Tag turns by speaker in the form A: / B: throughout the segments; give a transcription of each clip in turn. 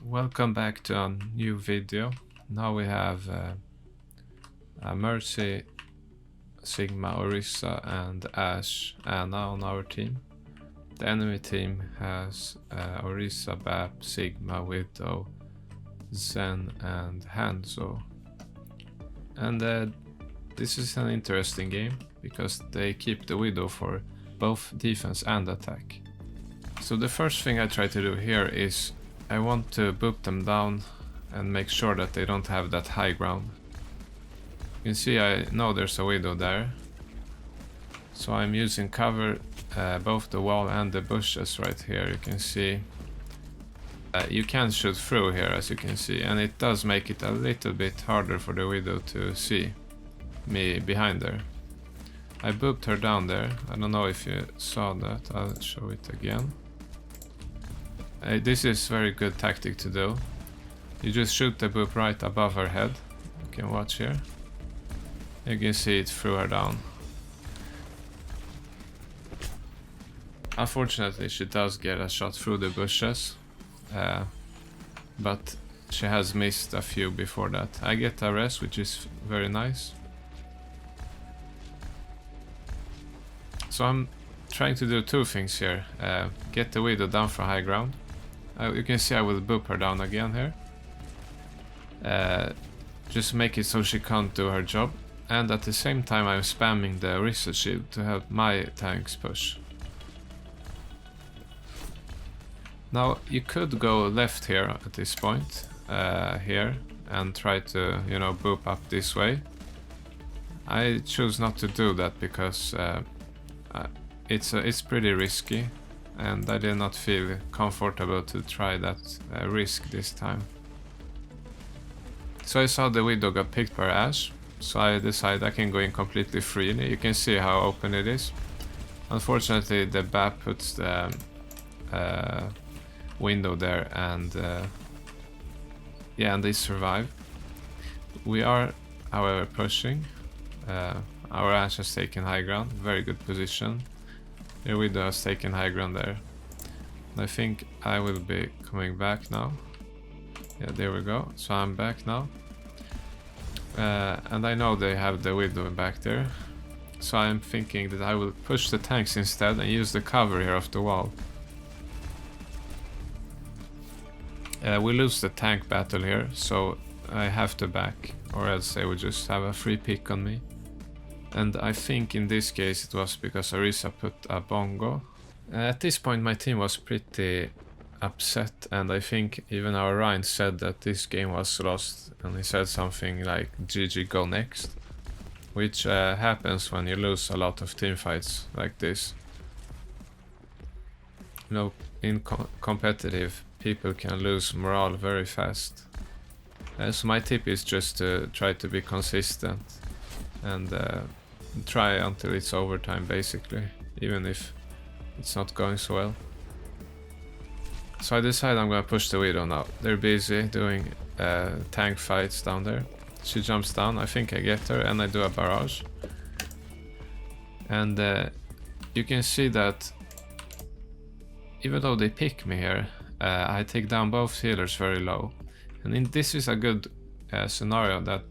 A: Welcome back to a new video. Now we have a Mercy, Sigma, Orisa and Ashe, Anna on our team. The enemy team has Orisa, Bap, Sigma, Widow, Zen and Hanzo. And this is an interesting game because they keep the Widow for both defense and attack. So the first thing I try to do here is I want to boop them down and make sure that they don't have that high ground. You can see I know there's a Widow there. So I'm using cover both the wall and the bushes right here. You can see you can shoot through here, as you can see, and it does make it a little bit harder for the Widow to see me behind there. I booped her down there. I don't know if you saw that. I'll show it again. This is very good tactic to do. You just shoot the boop right above her head. You can watch here. You can see it threw her down. Unfortunately, she does get a shot through the bushes, but she has missed a few before that. I get a res, which is very nice. So I'm trying to do two things here. Get the Widow down for high ground. You can see I will boop her down again here. Just make it so she can't do her job. And at the same time I'm spamming the Orisa shield to help my tanks push. Now you could go left here at this point, here, and try to, you know, boop up this way. I choose not to do that because it's pretty risky, and I did not feel comfortable to try that risk this time. So I saw the Widow got picked by Ashe, so I decided I can go in completely freely. You can see how open it is. Unfortunately, the BAP puts the window there, and yeah, and they survive. We are, however, pushing. Our Ashe has taken high ground, very good position. The Widow has taken high ground there. And I think I will be coming back now. Yeah, there we go. So I'm back now. And I know they have the Widow back there. So I'm thinking that I will push the tanks instead and use the cover here of the wall. We lose the tank battle here, so I have to back, or else they would just have a free pick on me. And I think in this case it was because Orisa put a bongo. At this point my team was pretty upset, and I think even our Ryan said that this game was lost, and he said something like GG go next, which happens when you lose a lot of team fights like this. You know, in competitive people can lose morale very fast. So my tip is just to try to be consistent and try until it's overtime, basically, even if it's not going so well. So I decide I'm gonna push the Widow now. They're busy doing tank fights down there. She jumps down, I think I get her, and I do a barrage. And you can see that even though they pick me here, I take down both healers very low. And this is a good scenario that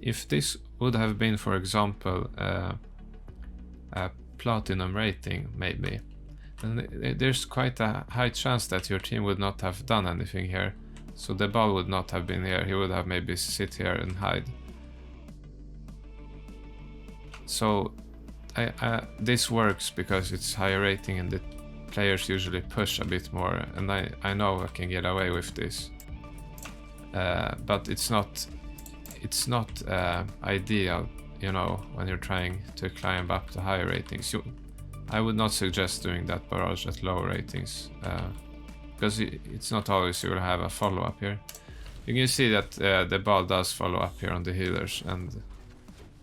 A: if this would have been, for example, a platinum rating, maybe, then there's quite a high chance that your team would not have done anything here. So the ball would not have been here, he would have maybe sit here and hide. So this works because it's higher rating and the players usually push a bit more, and I know I can get away with this. But it's not ideal, you know, when you're trying to climb up to higher ratings. I would not suggest doing that barrage at low ratings, because it's not always you will have a follow-up here. You can see that the ball does follow up here on the healers, and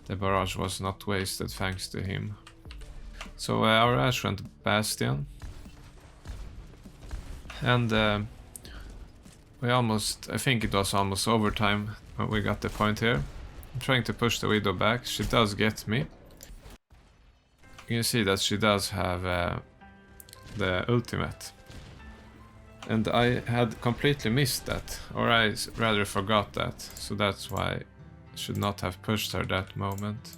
A: the barrage was not wasted thanks to him. So our Ashe went Bastion, and I think it was almost overtime when we got the point here. I'm trying to push the Widow back. She does get me. You can see that she does have the ultimate. And I had completely missed that, or I rather forgot that, so that's why I should not have pushed her that moment.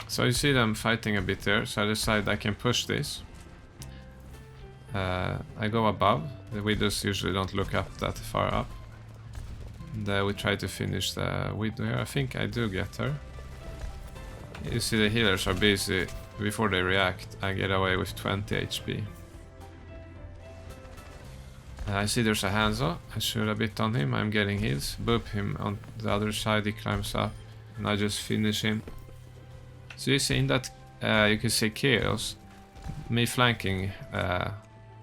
A: So you see them fighting a bit there, so I decide I can push this. I go above, the widows usually don't look up that far up. And we try to finish the widow here, I think I do get her. You see the healers are busy, before they react I get away with 20 HP. I see there's a Hanzo, I shoot a bit on him, I'm getting heals, boop him on the other side, he climbs up, and I just finish him. So you see in that, you can see chaos, me flanking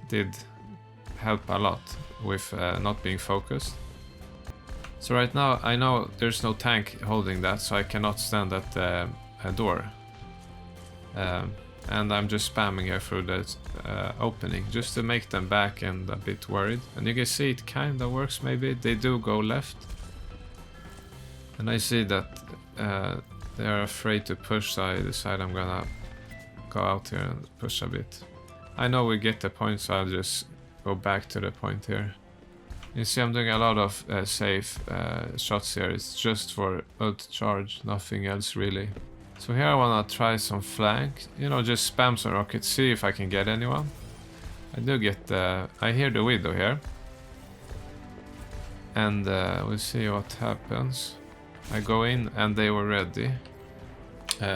A: did help a lot with not being focused. So right now I know there's no tank holding that, so I cannot stand at the door. And I'm just spamming here through the opening, just to make them back and a bit worried. And you can see it kinda works maybe, they do go left. And I see that they are afraid to push, so I decide I'm gonna go out here and push a bit. I know we get the point, so I'll just go back to the point here. You see I'm doing a lot of safe shots here, it's just for ult charge, nothing else really. So here I wanna try some flank, you know, just spam some rockets, see if I can get anyone. I do get I hear the widow here. And we'll see what happens. I go in and they were ready.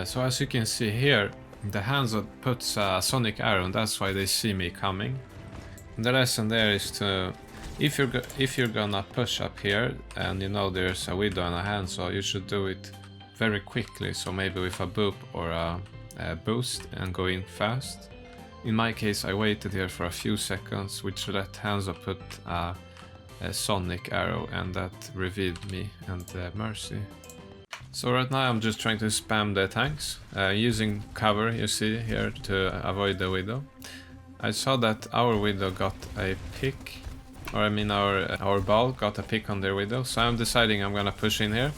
A: So as you can see here, the Hanzo puts a sonic arrow and that's why they see me coming. And the lesson there is to, if you're gonna push up here and you know there's a widow and a Hanzo, you should do it very quickly, so maybe with a boop or a boost and go in fast. In my case I waited here for a few seconds, which let Hanzo put a sonic arrow and that revealed me and Mercy. So right now I'm just trying to spam the tanks, using cover you see here to avoid the widow. I saw that our widow got a pick, or I mean our ball got a pick on their widow, so I'm deciding I'm gonna push in here.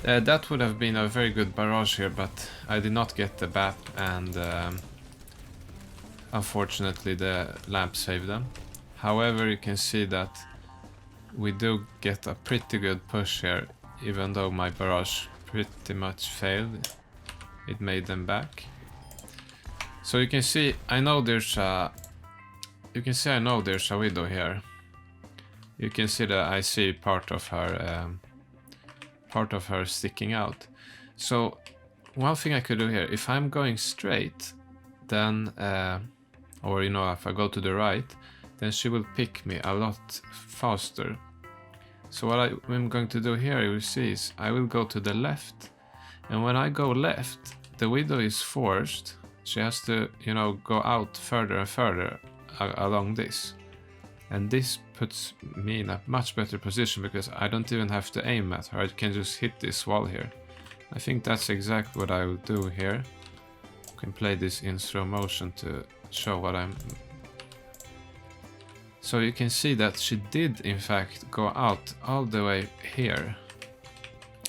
A: That would have been a very good barrage here, but I did not get the BAP and unfortunately the lamp saved them. However, you can see that we do get a pretty good push here, even though my barrage pretty much failed. It made them back. So you can see I know there's a widow here. You can see that I see part of her sticking out. So one thing I could do here, if I'm going straight, then or you know, if I go to the right, then she will pick me a lot faster. So what I'm going to do here, you will see, is I will go to the left, and when I go left, the widow is forced, she has to, you know, go out further and further along this. And this puts me in a much better position because I don't even have to aim at her, I can just hit this wall here. I think that's exactly what I will do here. I can play this in slow motion to show what I'm... So you can see that she did in fact go out all the way here.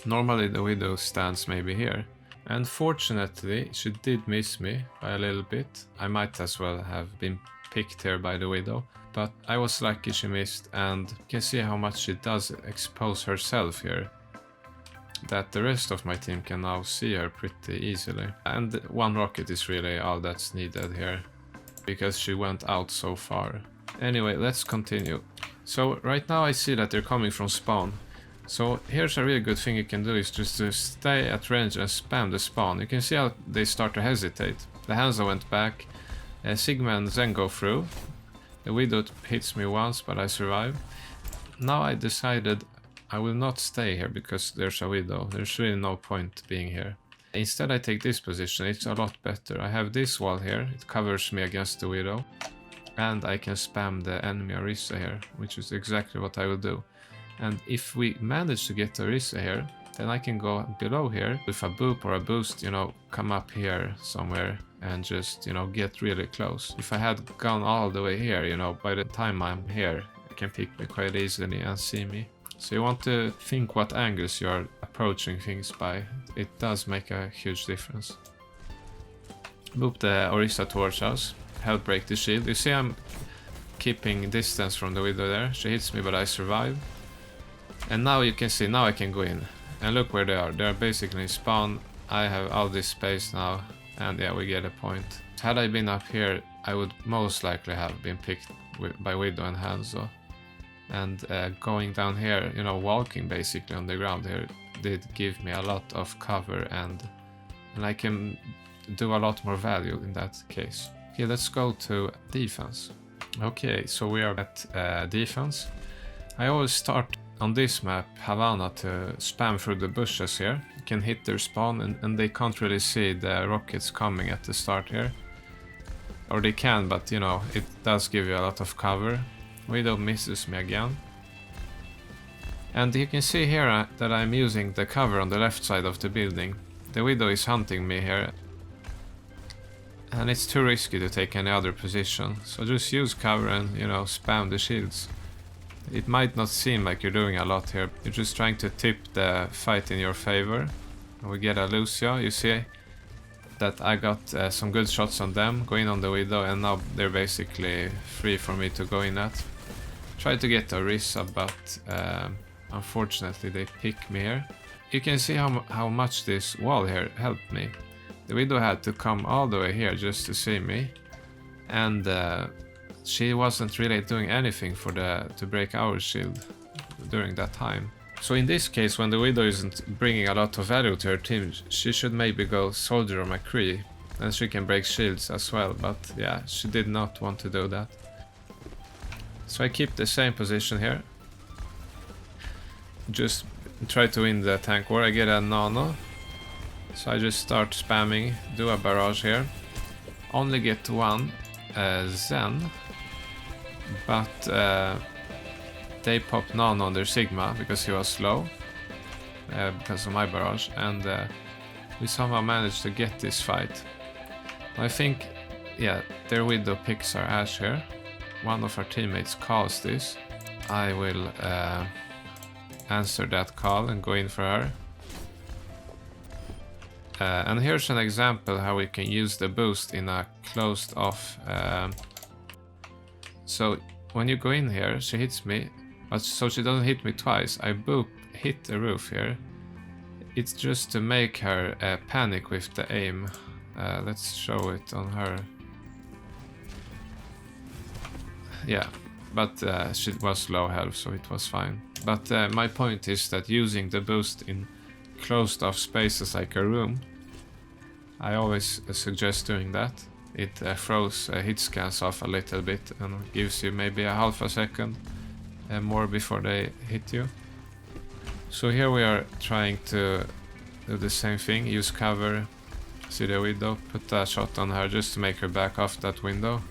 A: Normally the widow stands maybe here. And fortunately she did miss me by a little bit. I might as well have been picked here by the widow. But I was lucky she missed, and you can see how much she does expose herself here. That the rest of my team can now see her pretty easily. And one rocket is really all that's needed here, because she went out so far. Anyway, let's continue. So right now I see that they're coming from spawn. So here's a really good thing you can do, is just to stay at range and spam the spawn. You can see how they start to hesitate. The Hanzo went back, Sigma and Zen go through. The widow hits me once, but I survive. Now I decided I will not stay here because there's a widow. There's really no point being here. Instead I take this position, it's a lot better. I have this wall here, it covers me against the widow. And I can spam the enemy Orisa here, which is exactly what I will do. And if we manage to get Orisa here, then I can go below here with a boop or a boost, you know, come up here somewhere and just, you know, get really close. If I had gone all the way here, you know, by the time I'm here, you can pick me quite easily and see me. So you want to think what angles you are approaching things by. It does make a huge difference. Boop the Orisa towards us, help break the shield. You see I'm keeping distance from the Widow there. She hits me, but I survive. And now you can see, now I can go in. And look where they are. They are basically in spawn. I have all this space now. And yeah, we get a point. Had I been up here, I would most likely have been picked by Widow and Hanzo. And going down here, you know, walking basically on the ground here, did give me a lot of cover, and I can do a lot more value in that case. Okay, let's go to defense. Okay, so we are at defense. I always start on this map, Havana, to spam through the bushes here. You can hit their spawn and they can't really see the rockets coming at the start here. Or they can, but you know, it does give you a lot of cover. Widow misses me again. And you can see here that I'm using the cover on the left side of the building. The Widow is hunting me here. And it's too risky to take any other position. So just use cover and, you know, spam the shields. It might not seem like you're doing a lot here. You're just trying to tip the fight in your favor. And we get a Lucio. You see that I got some good shots on them, going on the Widow, and now they're basically free for me to go in at. Try to get Orisa, but unfortunately they pick me here. You can see how much this wall here helped me. The Widow had to come all the way here just to see me, and she wasn't really doing anything for to break our shield during that time. So in this case, when the Widow isn't bringing a lot of value to her team, she should maybe go Soldier or McCree, and she can break shields as well, but yeah, she did not want to do that. So I keep the same position here. Just try to win the tank war. I get a nano. So I just start spamming, do a barrage here. Only get one Zen. But they popped nano on their Sigma because he was slow. Because of my barrage. And we somehow managed to get this fight. I think, yeah, their Widow picks our Ashe here. One of our teammates calls this. I will answer that call and go in for her. And here's an example how we can use the boost in a closed off. So when you go in here, she hits me, but so she doesn't hit me twice. I hit the roof here. It's just to make her panic with the aim. Let's show it on her. Yeah, but she was low health, so it was fine. But my point is that using the boost in closed off spaces like a room, I always suggest doing that. It throws hit scans off a little bit and gives you maybe a half a second more before they hit you. So here we are trying to do the same thing, use cover, see the Widow, put a shot on her just to make her back off that window.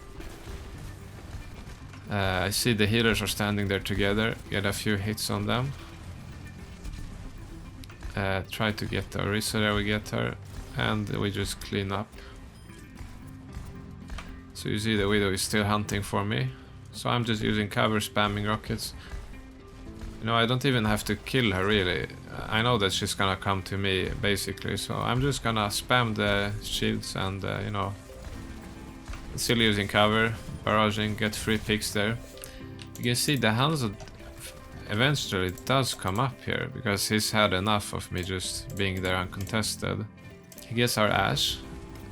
A: I see the healers are standing there together, get a few hits on them. Try to get the Orisa there, we get her, and we just clean up. So you see the Widow is still hunting for me, so I'm just using cover, spamming rockets. You know, I don't even have to kill her really. I know that she's gonna come to me basically, so I'm just gonna spam the shields and you know, still using cover, barraging, get 3 picks there. You can see the Hanzo eventually does come up here because he's had enough of me just being there uncontested. He gets our Ashe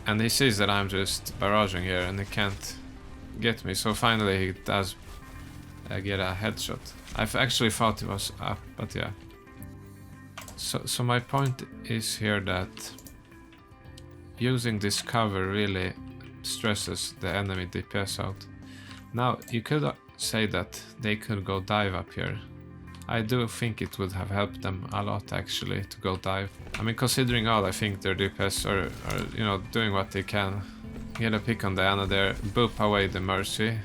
A: and he sees that I'm just barraging here and he can't get me, so finally he does get a headshot. I've actually thought he was up, but yeah. So my point is here that using this cover really stresses the enemy DPS out. Now you could say that they could go dive up here. I do think it would have helped them a lot actually to go dive. I mean, considering all, I think their DPS are you know, doing what they can. Get a pick on Diana there, boop away the Mercy.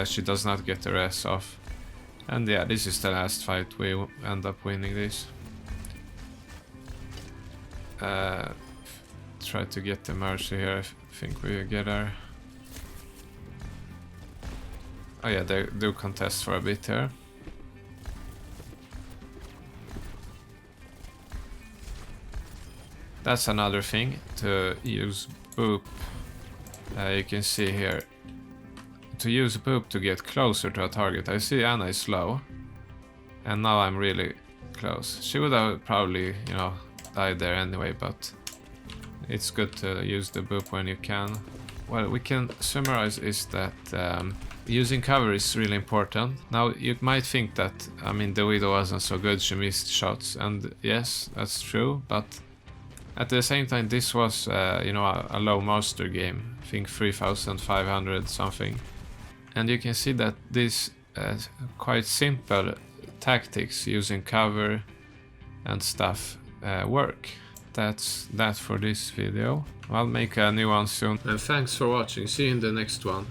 A: She does not get the res off. And yeah, this is the last fight, we end up winning this. Try to get the Mercy here, I think we get her. Oh yeah, they do contest for a bit here. That's another thing, to use boop. You can see here, to use boop to get closer to a target. I see Anna is low, and now I'm really close. She would have probably, you know, died there anyway, but it's good to use the boop when you can. What we can summarize is that using cover is really important. Now you might think that, I mean, the widow wasn't so good, she missed shots, and yes, that's true, but at the same time this was, you know, a low master game. I think 3,500 something. And you can see that these quite simple tactics using cover and stuff work. That's that for this video. I'll make a new one soon. And thanks for watching. See you in the next one.